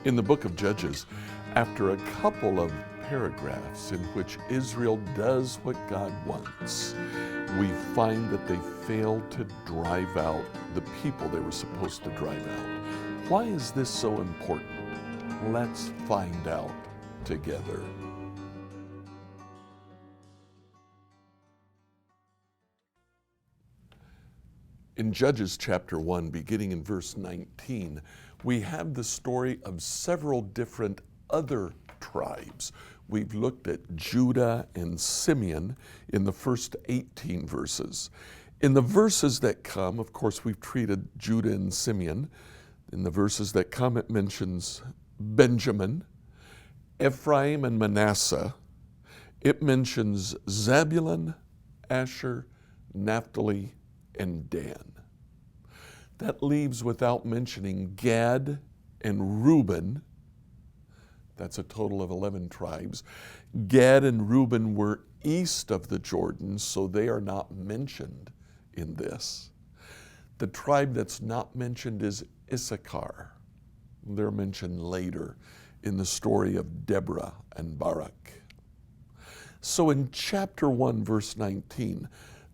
In the book of Judges, after a couple of paragraphs in which Israel does what God wants, we find that they fail to drive out the people they were supposed to drive out. Why is this so important? Let's find out together. In Judges chapter 1, beginning in verse 19, we have the story of several different other tribes. We've looked at Judah and Simeon in the first 18 verses. In the verses that come, of course, we've treated Judah and Simeon. In the verses that come, it mentions Benjamin, Ephraim, and Manasseh. It mentions Zebulun, Asher, Naphtali, and Dan. That leaves without mentioning Gad and Reuben. That's a total of 11 tribes. Gad and Reuben were east of the Jordan, so they are not mentioned in this. The tribe that's not mentioned is Issachar. They're mentioned later in the story of Deborah and Barak. So in chapter 1, verse 19,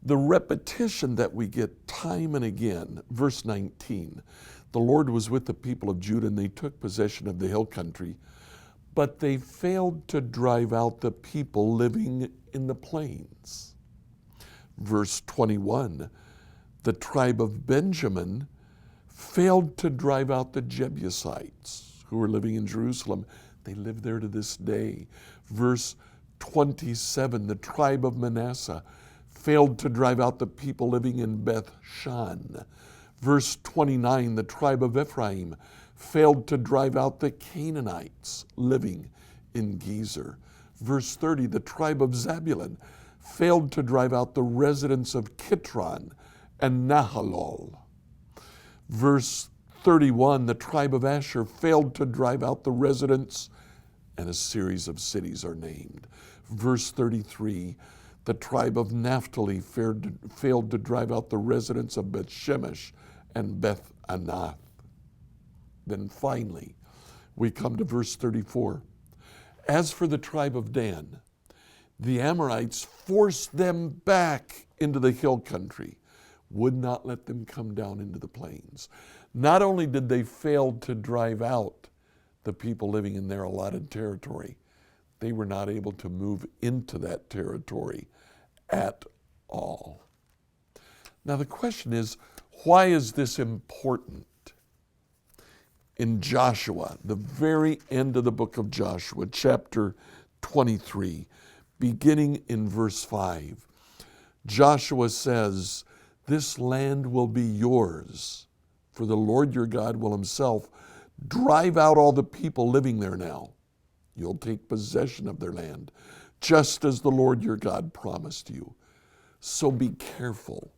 the repetition that we get time and again, verse 19, the Lord was with the people of Judah and they took possession of the hill country, but they failed to drive out the people living in the plains. Verse 21, the tribe of Benjamin failed to drive out the Jebusites who were living in Jerusalem. They live there to this day. Verse 27, the tribe of Manasseh failed to drive out the people living in Beth-shan. Verse 29, the tribe of Ephraim failed to drive out the Canaanites living in Gezer. Verse 30, the tribe of Zebulun failed to drive out the residents of Kitron and Nahalol. Verse 31, the tribe of Asher failed to drive out the residents, and a series of cities are named. Verse 33, the tribe of Naphtali failed to drive out the residents of Beth-Shemesh and Beth-Anath. Then finally, we come to verse 34. As for the tribe of Dan, the Amorites forced them back into the hill country, would not let them come down into the plains. Not only did they fail to drive out the people living in their allotted territory, they were not able to move into that territory at all. Now the question is, why is this important? In Joshua, the very end of the book of Joshua, chapter 23, beginning in verse 5, Joshua says, "This land will be yours, for the Lord your God will himself drive out all the people living there now. You'll take possession of their land, just as the Lord your God promised you. So be careful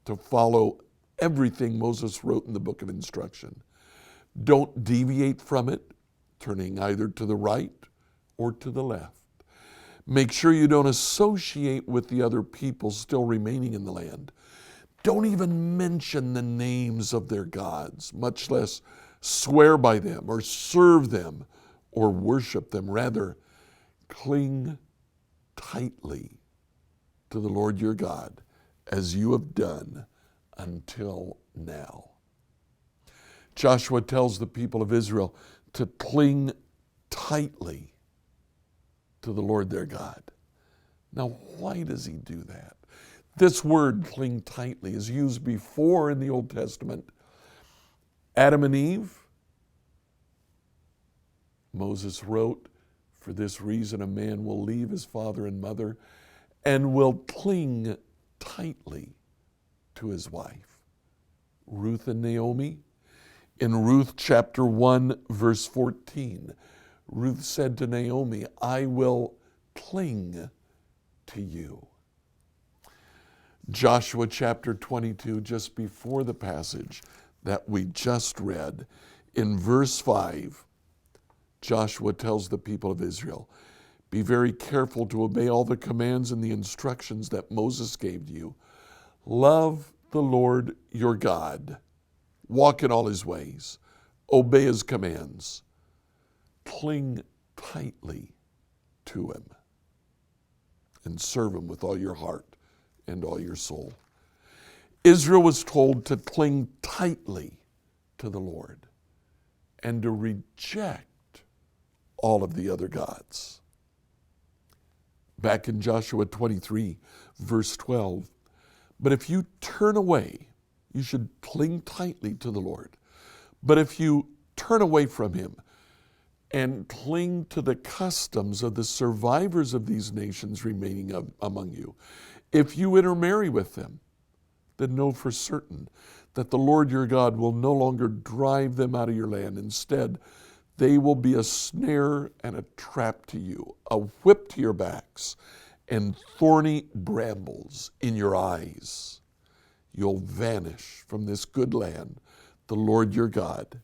to follow everything Moses wrote in the book of instruction. Don't deviate from it, turning either to the right or to the left. Make sure you don't associate with the other people still remaining in the land. Don't even mention the names of their gods, much less swear by them or serve them or worship them. Rather, cling tightly to the Lord your God as you have done until now." Joshua tells the people of Israel to cling tightly to the Lord their God. Now, why does he do that? This word, cling tightly, is used before in the Old Testament. Adam and Eve, Moses wrote, "For this reason a man will leave his father and mother and will cling tightly to his wife." Ruth and Naomi, in Ruth chapter 1, verse 14, Ruth said to Naomi, "I will cling to you." Joshua chapter 22, just before the passage that we just read, in verse 5, Joshua tells the people of Israel, "Be very careful to obey all the commands and the instructions that Moses gave you. Love the Lord your God. Walk in all his ways. Obey his commands. Cling tightly to him and serve him with all your heart and all your soul. Israel was told to cling tightly to the Lord and to reject all of the other gods. Back in Joshua 23, verse 12, but if you turn away, you should cling tightly to the Lord. But if you turn away from him and cling to the customs of the survivors of these nations remaining among you, if you intermarry with them, then know for certain that the Lord your God will no longer drive them out of your land. Instead, they will be a snare and a trap to you, a whip to your backs, and thorny brambles in your eyes. You'll vanish from this good land the Lord your God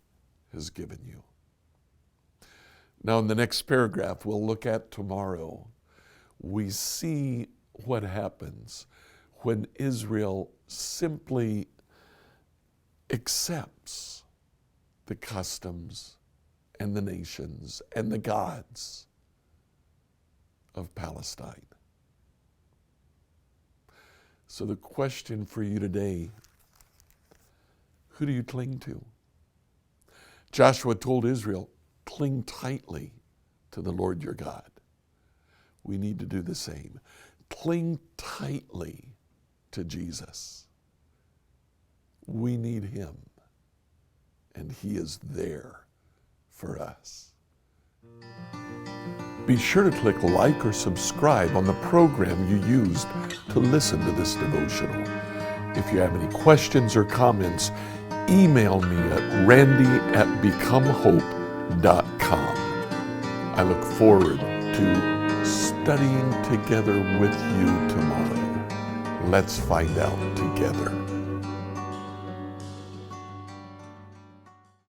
has given you. Now, in the next paragraph we'll look at tomorrow, we see what happens when Israel simply accepts the customs and the nations and the gods of Palestine. So the question for you today, who do you cling to? Joshua told Israel, cling tightly to the Lord your God. We need to do the same. Cling tightly to Jesus. We need him, and he is there for us. Be sure to click like or subscribe on the program you used to listen to this devotional. If you have any questions or comments, email me at randy@becomehope.com. I look forward to studying together with you tomorrow. Let's find out together.